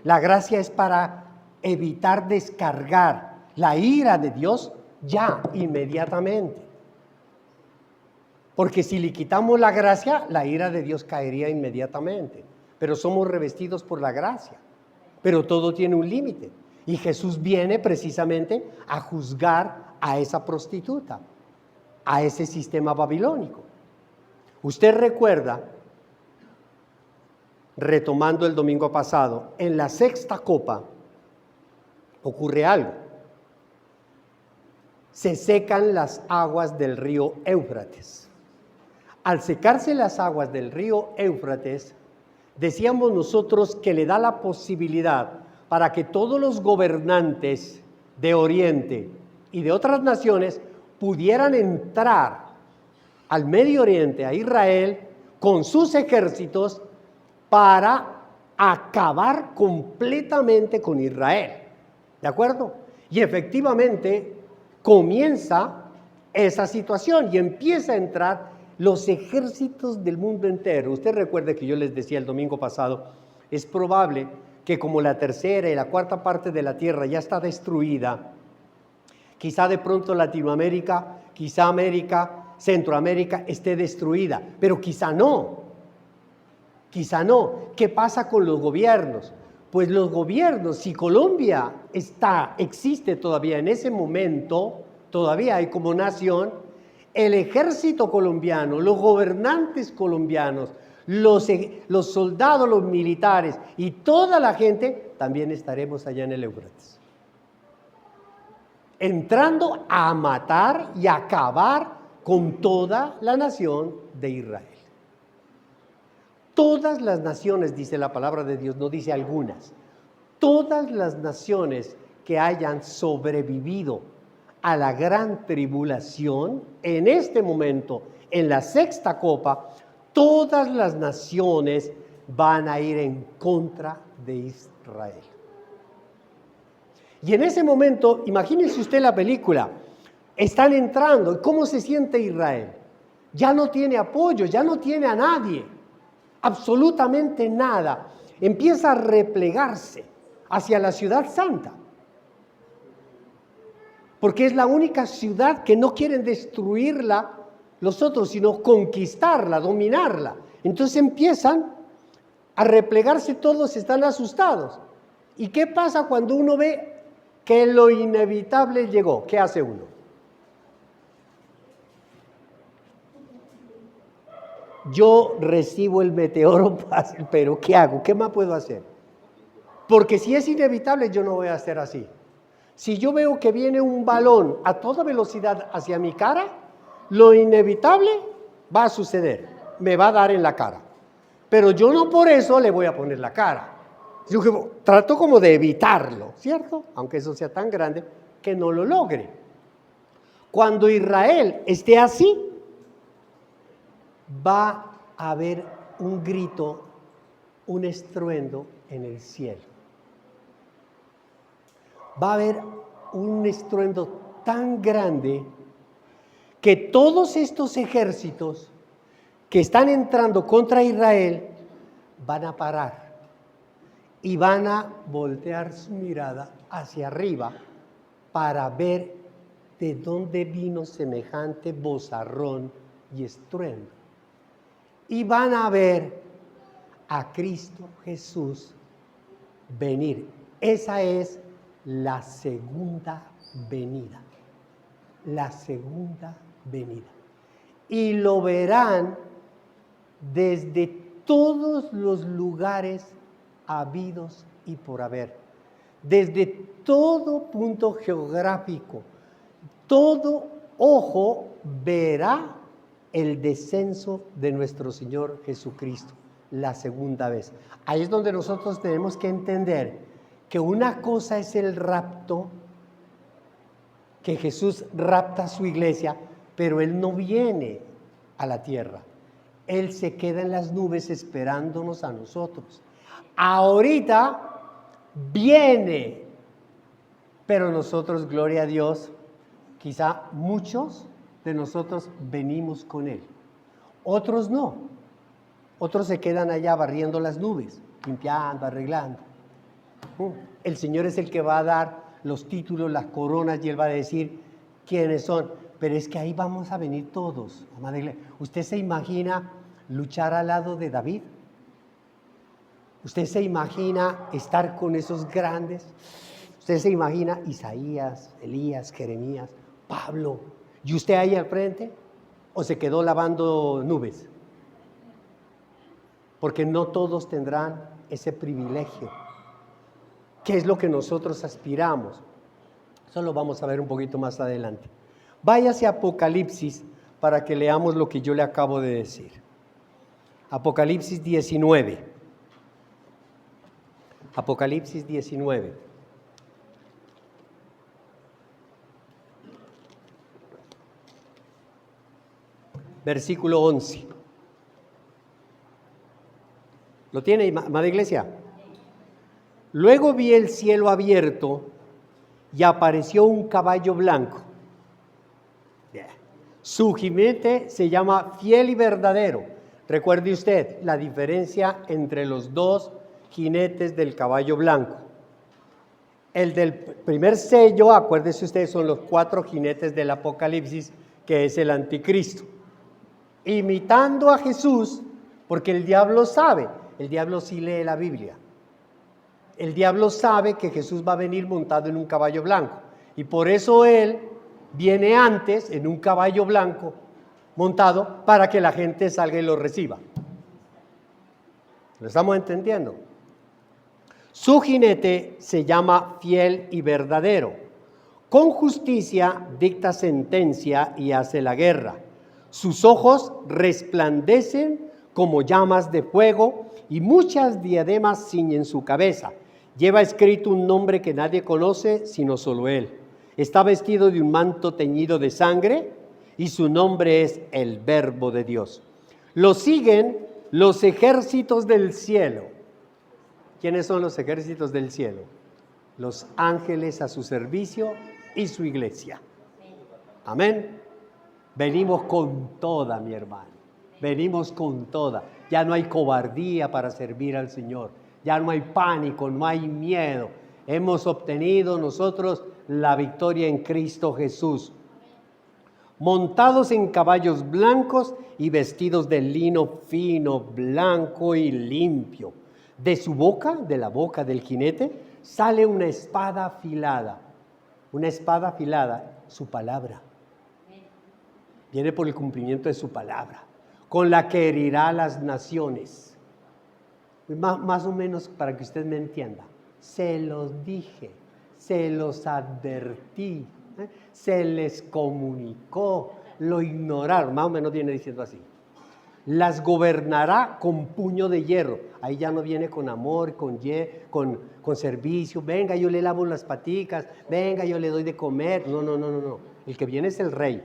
La gracia es para evitar descargar la ira de Dios ya, inmediatamente. Porque si le quitamos la gracia, la ira de Dios caería inmediatamente. Pero somos revestidos por la gracia. Pero todo tiene un límite. Y Jesús viene precisamente a juzgar a esa prostituta, a ese sistema babilónico. Usted recuerda, retomando el domingo pasado, en la sexta copa ocurre algo. Se secan las aguas del río Éufrates. Al secarse las aguas del río Éufrates, decíamos nosotros que le da la posibilidad para que todos los gobernantes de Oriente y de otras naciones pudieran entrar al Medio Oriente, a Israel, con sus ejércitos para acabar completamente con Israel. ¿De acuerdo? Y efectivamente comienza esa situación y empieza a entrar los ejércitos del mundo entero. Usted recuerde que yo les decía el domingo pasado, es probable que como la tercera y la cuarta parte de la tierra ya está destruida, quizá de pronto Latinoamérica, quizá América, Centroamérica esté destruida, pero quizá no. Quizá no. ¿Qué pasa con los gobiernos? Pues los gobiernos, si Colombia existe todavía en ese momento, todavía hay como nación, el ejército colombiano, los gobernantes colombianos, los soldados, los militares y toda la gente, también estaremos allá en el Éufrates. Entrando a matar y a acabar con toda la nación de Israel. Todas las naciones, dice la palabra de Dios, no dice algunas, todas las naciones que hayan sobrevivido a la gran tribulación, en este momento, en la sexta copa, todas las naciones van a ir en contra de Israel. Y en ese momento, imagínense usted la película, están entrando, ¿cómo se siente Israel? Ya no tiene apoyo, ya no tiene a nadie, absolutamente nada. Empieza a replegarse hacia la ciudad santa, porque es la única ciudad que no quieren destruirla los otros, sino conquistarla, dominarla. Entonces empiezan a replegarse todos, están asustados. ¿Y qué pasa cuando uno ve que lo inevitable llegó? ¿Qué hace uno? Yo recibo el meteoro, pero ¿qué hago? ¿Qué más puedo hacer? Porque si es inevitable, yo no voy a hacer así. Si yo veo que viene un balón a toda velocidad hacia mi cara, lo inevitable va a suceder, me va a dar en la cara. Pero yo no por eso le voy a poner la cara. Yo trato como de evitarlo, ¿cierto? Aunque eso sea tan grande que no lo logre. Cuando Israel esté así, va a haber un grito, un estruendo en el cielo. Va a haber un estruendo tan grande que todos estos ejércitos que están entrando contra Israel van a parar y van a voltear su mirada hacia arriba para ver de dónde vino semejante vozarrón y estruendo. Y van a ver a Cristo Jesús venir. Esa es la segunda venida. La segunda venida. Y lo verán desde todos los lugares habidos y por haber. Desde todo punto geográfico. Todo ojo verá el descenso de nuestro Señor Jesucristo, la segunda vez. Ahí es donde nosotros tenemos que entender que una cosa es el rapto, que Jesús rapta a su iglesia, pero Él no viene a la tierra. Él se queda en las nubes esperándonos a nosotros. Ahorita viene, pero nosotros, gloria a Dios, quizá muchos de nosotros venimos con Él. Otros no. Otros se quedan allá barriendo las nubes, limpiando, arreglando. El Señor es el que va a dar los títulos, las coronas, y Él va a decir quiénes son. Pero es que ahí vamos a venir todos, amada iglesia. ¿Usted se imagina luchar al lado de David? ¿Usted se imagina estar con esos grandes? ¿Usted se imagina Isaías, Elías, Jeremías, Pablo? ¿Y usted ahí al frente? ¿O se quedó lavando nubes? Porque no todos tendrán ese privilegio. ¿Qué es lo que nosotros aspiramos? Eso lo vamos a ver un poquito más adelante. Váyase a Apocalipsis para que leamos lo que yo le acabo de decir. Apocalipsis 19. Apocalipsis 19. Versículo 11. ¿Lo tiene, amada iglesia? Luego vi el cielo abierto y apareció un caballo blanco. Su jinete se llama Fiel y Verdadero. Recuerde usted la diferencia entre los dos jinetes del caballo blanco. El del primer sello, acuérdese usted, son los 4 jinetes del Apocalipsis, que es el anticristo. Imitando a Jesús, porque el diablo sabe, el diablo sí lee la Biblia. El diablo sabe que Jesús va a venir montado en un caballo blanco. Y por eso él viene antes en un caballo blanco montado para que la gente salga y lo reciba. ¿Lo estamos entendiendo? Su jinete se llama Fiel y Verdadero. Con justicia dicta sentencia y hace la guerra. Sus ojos resplandecen como llamas de fuego y muchas diademas ciñen su cabeza. Lleva escrito un nombre que nadie conoce sino solo él. Está vestido de un manto teñido de sangre y su nombre es el Verbo de Dios. Lo siguen los ejércitos del cielo. ¿Quiénes son los ejércitos del cielo? Los ángeles a su servicio y su iglesia. Amén. Venimos con toda, mi hermano. Venimos con toda. Ya no hay cobardía para servir al Señor. Ya no hay pánico, no hay miedo. Hemos obtenido nosotros la victoria en Cristo Jesús. Montados en caballos blancos y vestidos de lino fino, blanco y limpio. De su boca, de la boca del jinete, sale una espada afilada. Una espada afilada, su palabra. Viene por el cumplimiento de su palabra, con la que herirá a las naciones. Más o menos para que usted me entienda. Se los dije, se los advertí, se les comunicó, lo ignoraron. Más o menos viene diciendo así. Las gobernará con puño de hierro. Ahí ya no viene con amor, con servicio. Venga, yo le lavo las paticas. Venga, yo le doy de comer. No. El que viene es el rey.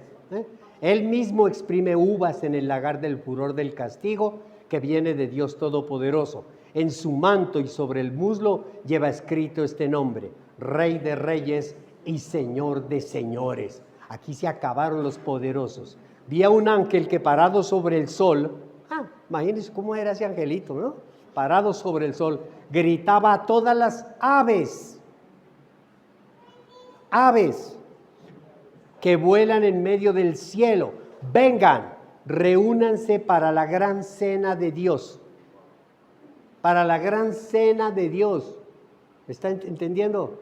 Él mismo exprime uvas en el lagar del furor del castigo que viene de Dios Todopoderoso. En su manto y sobre el muslo lleva escrito este nombre: Rey de Reyes y Señor de Señores. Aquí se acabaron los poderosos. Vi a un ángel que parado sobre el sol, imagínense cómo era ese angelito, ¿no? Parado sobre el sol, gritaba a todas las aves que vuelan en medio del cielo: vengan, reúnanse para la gran cena de Dios. Para la gran cena de Dios. ¿Me está entendiendo?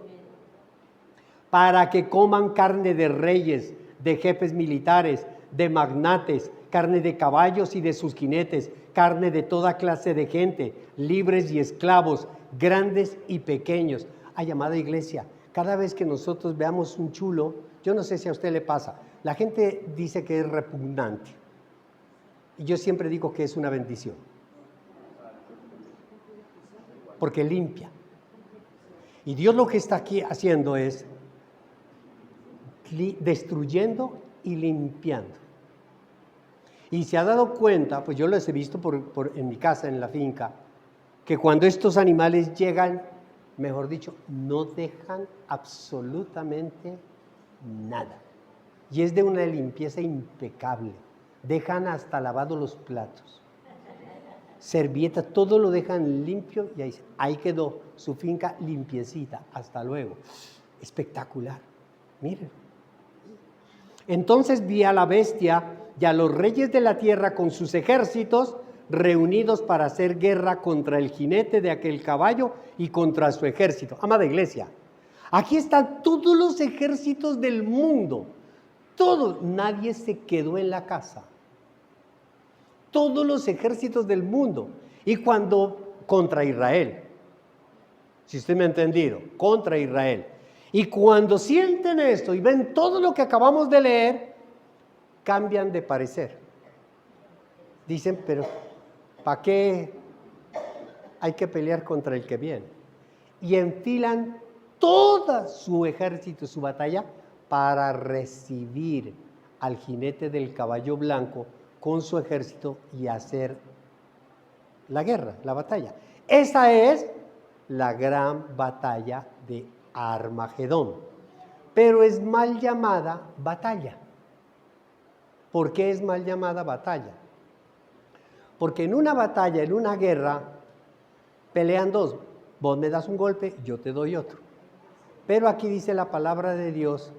Para que coman carne de reyes, de jefes militares, de magnates, carne de caballos y de sus jinetes, carne de toda clase de gente, libres y esclavos, grandes y pequeños. Amada iglesia, cada vez que nosotros veamos un chulo, yo no sé si a usted le pasa, la gente dice que es repugnante. Y yo siempre digo que es una bendición. Porque limpia. Y Dios lo que está aquí haciendo es destruyendo y limpiando. Y se ha dado cuenta, pues yo los he visto en mi casa, en la finca, que cuando estos animales llegan, mejor dicho, no dejan absolutamente nada. Y es de una limpieza impecable. Dejan hasta lavado los platos. Servieta, todo lo dejan limpio y ahí quedó su finca limpiecita. Hasta luego. Espectacular. Miren. Entonces vi a la bestia y a los reyes de la tierra con sus ejércitos reunidos para hacer guerra contra el jinete de aquel caballo y contra su ejército. Amada iglesia, aquí están todos los ejércitos del mundo. Todos, nadie se quedó en la casa. Todos los ejércitos del mundo. Y cuando contra Israel, si usted me ha entendido, contra Israel. Y cuando sienten esto y ven todo lo que acabamos de leer, cambian de parecer. Dicen, pero ¿para qué hay que pelear contra el que viene? Y enfilan todo su ejército, su batalla, para recibir al jinete del caballo blanco con su ejército y hacer la guerra, la batalla. Esa es la gran batalla de Armagedón, pero es mal llamada batalla. ¿Por qué es mal llamada batalla? Porque en una batalla, en una guerra, pelean dos. Vos me das un golpe, yo te doy otro. Pero aquí dice la palabra de Dios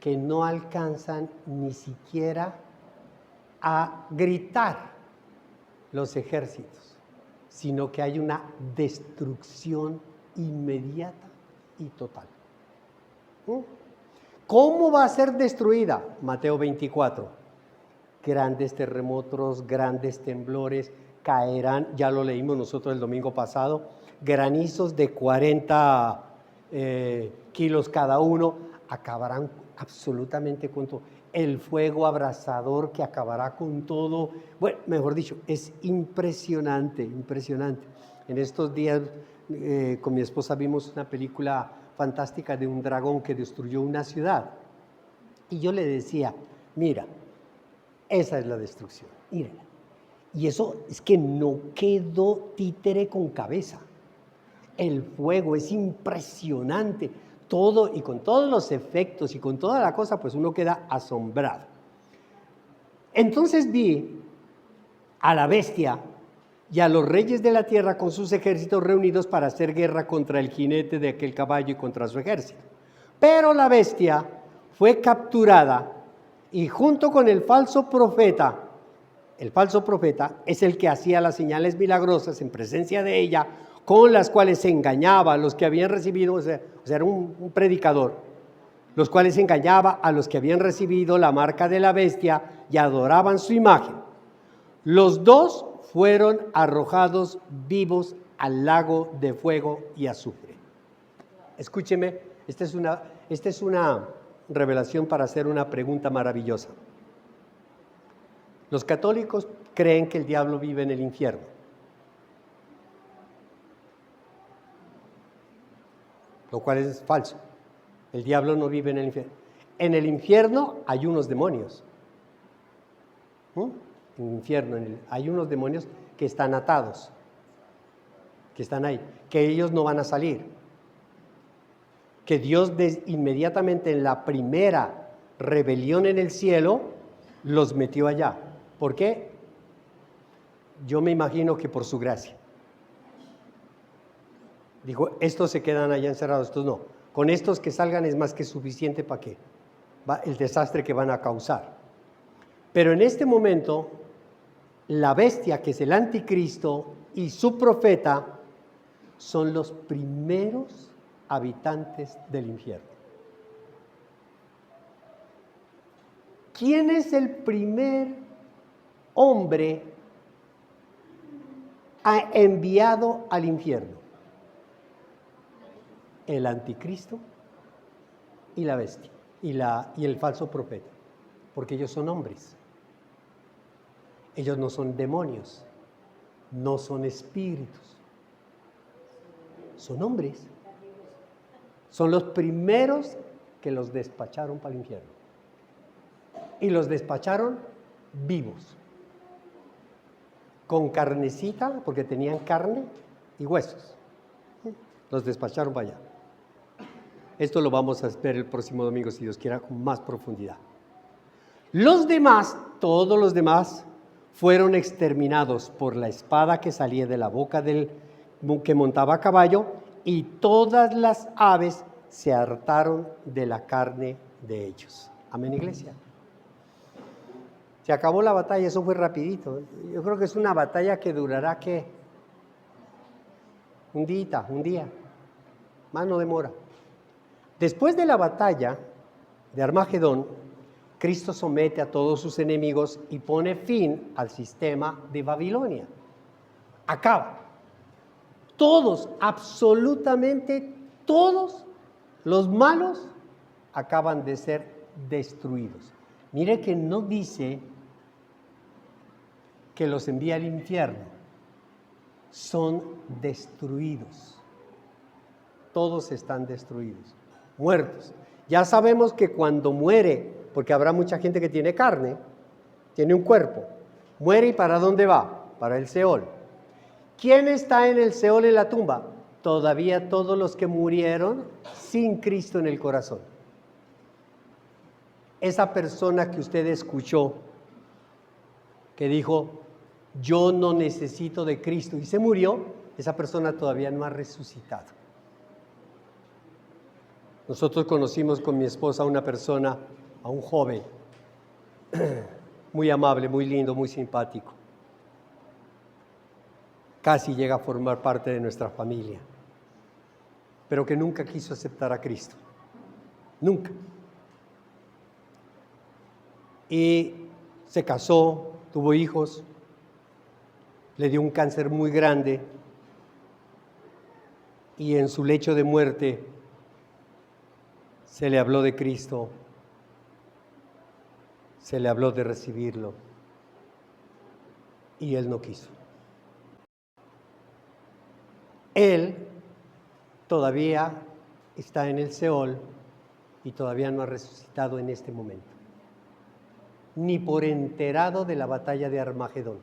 que no alcanzan ni siquiera a gritar los ejércitos, sino que hay una destrucción inmediata y total. ¿Cómo va a ser destruida? Mateo 24. Grandes terremotos, grandes temblores, caerán, ya lo leímos nosotros el domingo pasado, granizos de 40 kilos cada uno, acabarán absolutamente con todo. El fuego abrasador que acabará con todo. Bueno, mejor dicho, es impresionante, impresionante. En estos días con mi esposa vimos una película fantástica de un dragón que destruyó una ciudad. Y yo le decía, mira, esa es la destrucción, mírala. Y eso es que no quedó títere con cabeza. El fuego es impresionante. Todo y con todos los efectos y con toda la cosa, pues uno queda asombrado. Entonces vi a la bestia y a los reyes de la tierra con sus ejércitos reunidos para hacer guerra contra el jinete de aquel caballo y contra su ejército. Pero la bestia fue capturada y junto con el falso profeta es el que hacía las señales milagrosas en presencia de ella, con las cuales se engañaba a los que habían recibido, o sea era un predicador, los cuales engañaba a los que habían recibido la marca de la bestia y adoraban su imagen. Los dos fueron arrojados vivos al lago de fuego y azufre. Escúcheme, esta es una revelación para hacer una pregunta maravillosa. Los católicos creen que el diablo vive en el infierno. Lo cual es falso. El diablo no vive en el infierno. En el infierno hay unos demonios. En el infierno hay unos demonios que están atados, que están ahí, que ellos no van a salir. Que Dios inmediatamente en la primera rebelión en el cielo los metió allá. ¿Por qué? Yo me imagino que por su gracia. Dijo, estos se quedan allá encerrados, estos no. Con estos que salgan es más que suficiente para qué, el desastre que van a causar. Pero en este momento, la bestia, que es el anticristo, y su profeta, son los primeros habitantes del infierno. ¿Quién es el primer hombre enviado al infierno? El anticristo y la bestia y el falso profeta, porque ellos son hombres. Ellos no son demonios, no son espíritus, son hombres. Son los primeros que los despacharon para el infierno. Y los despacharon vivos, con carnecita, porque tenían carne y huesos. Los despacharon para allá. Esto lo vamos a ver el próximo domingo, si Dios quiera, con más profundidad. Los demás, todos los demás, fueron exterminados por la espada que salía de la boca del que montaba a caballo, y todas las aves se hartaron de la carne de ellos. Amén, iglesia. Se acabó la batalla, eso fue rapidito. Yo creo que es una batalla que durará, ¿qué? Un día, más no demora. Después de la batalla de Armagedón, Cristo somete a todos sus enemigos y pone fin al sistema de Babilonia. Acaba. Todos, absolutamente todos los malos acaban de ser destruidos. Mire que no dice que los envía al infierno, son destruidos. Todos están destruidos, muertos. Ya sabemos que cuando muere, porque habrá mucha gente que tiene carne, tiene un cuerpo, muere y ¿para dónde va? Para el Seol. ¿Quién está en el Seol, en la tumba? Todavía todos los que murieron sin Cristo en el corazón. Esa persona que usted escuchó, que dijo, yo no necesito de Cristo, y se murió, esa persona todavía no ha resucitado. Nosotros conocimos con mi esposa a una persona, a un joven, muy amable, muy lindo, muy simpático. Casi llega a formar parte de nuestra familia, pero que nunca quiso aceptar a Cristo. Nunca. Y se casó, tuvo hijos, le dio un cáncer muy grande y en su lecho de muerte se le habló de Cristo, se le habló de recibirlo y él no quiso. Él todavía está en el Seol y todavía no ha resucitado en este momento, ni por enterado de la batalla de Armagedón.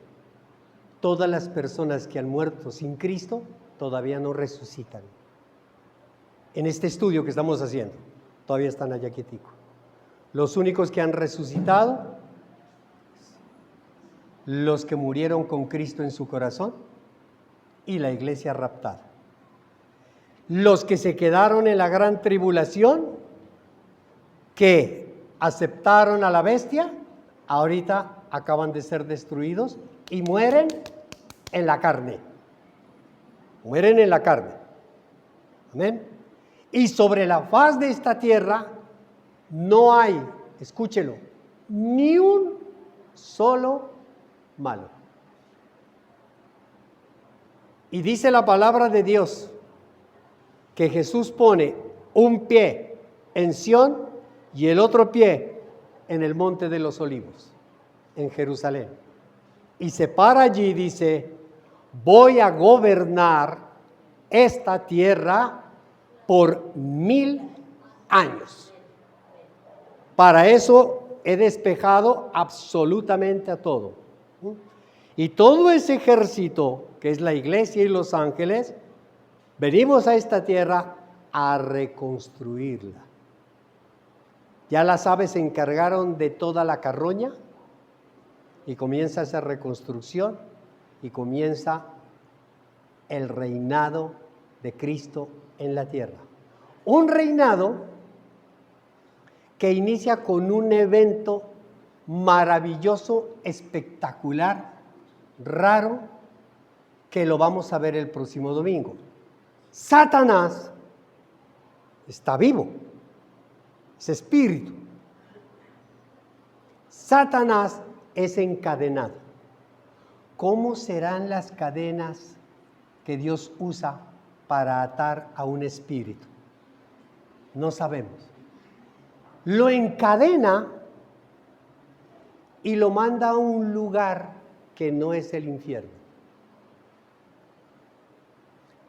Todas las personas que han muerto sin Cristo todavía no resucitan. En este estudio que estamos haciendo, todavía están allá quietico. Los únicos que han resucitado, los que murieron con Cristo en su corazón y la iglesia raptada. Los que se quedaron en la gran tribulación, que aceptaron a la bestia, ahorita acaban de ser destruidos y mueren en la carne. Mueren en la carne. Amén. Y sobre la faz de esta tierra no hay, escúchelo, ni un solo malo. Y dice la palabra de Dios que Jesús pone un pie en Sión y el otro pie en el Monte de los Olivos, en Jerusalén. Y se para allí y dice, voy a gobernar esta tierra por 1000 años. Para eso he despejado absolutamente a todo. Y todo ese ejército, que es la iglesia y los ángeles, venimos a esta tierra a reconstruirla. Ya las aves se encargaron de toda la carroña y comienza esa reconstrucción y comienza el reinado de Cristo en la tierra. Un reinado que inicia con un evento maravilloso, espectacular, raro, que lo vamos a ver el próximo domingo. Satanás está vivo, es espíritu. Satanás es encadenado. ¿Cómo serán las cadenas que Dios usa para atar a un espíritu? No sabemos. Lo encadena y lo manda a un lugar que no es el infierno.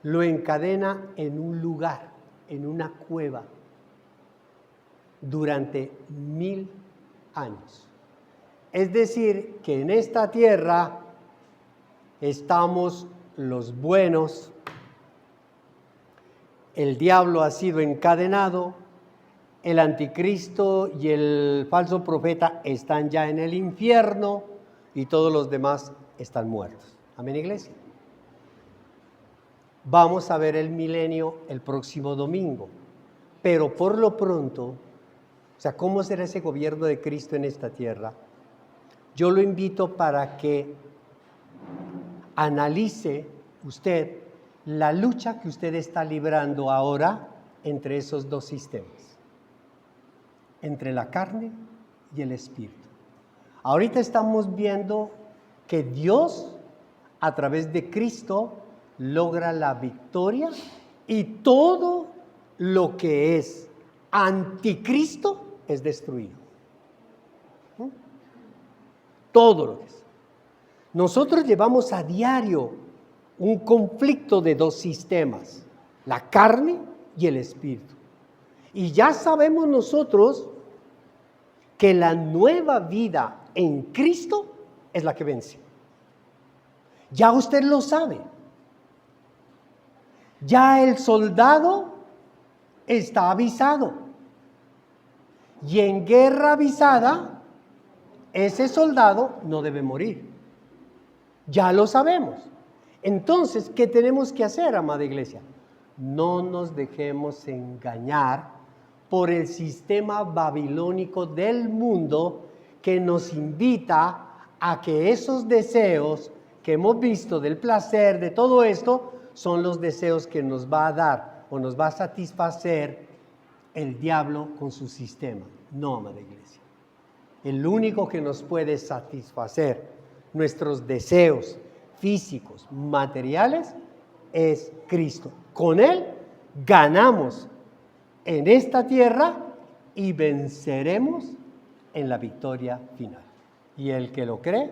Lo encadena en un lugar, en una cueva, durante 1000 años. Es decir, que en esta tierra estamos los buenos, el diablo ha sido encadenado, el anticristo y el falso profeta están ya en el infierno y todos los demás están muertos. Amén, iglesia. Vamos a ver el milenio el próximo domingo, pero por lo pronto, o sea, ¿cómo será ese gobierno de Cristo en esta tierra? yo lo invito para que analice usted la lucha que usted está librando ahora entre esos dos sistemas, entre la carne y el espíritu. Ahorita estamos viendo que Dios, a través de Cristo, logra la victoria y todo lo que es anticristo es destruido. Todo lo que es. Nosotros llevamos a diario un conflicto de dos sistemas, la carne y el espíritu. Y ya sabemos nosotros que la nueva vida en Cristo es la que vence. Ya usted lo sabe. Ya el soldado está avisado. Y en guerra avisada, ese soldado no debe morir. Ya lo sabemos. Entonces, ¿qué tenemos que hacer, amada iglesia? No nos dejemos engañar por el sistema babilónico del mundo que nos invita a que esos deseos que hemos visto del placer, de todo esto, son los deseos que nos va a dar o nos va a satisfacer el diablo con su sistema. No, amada iglesia. El único que nos puede satisfacer nuestros deseos físicos, materiales, es Cristo. Con Él ganamos en esta tierra y venceremos en la victoria final. Y el que lo cree,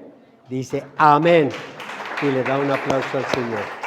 dice amén. Y le da un aplauso al Señor.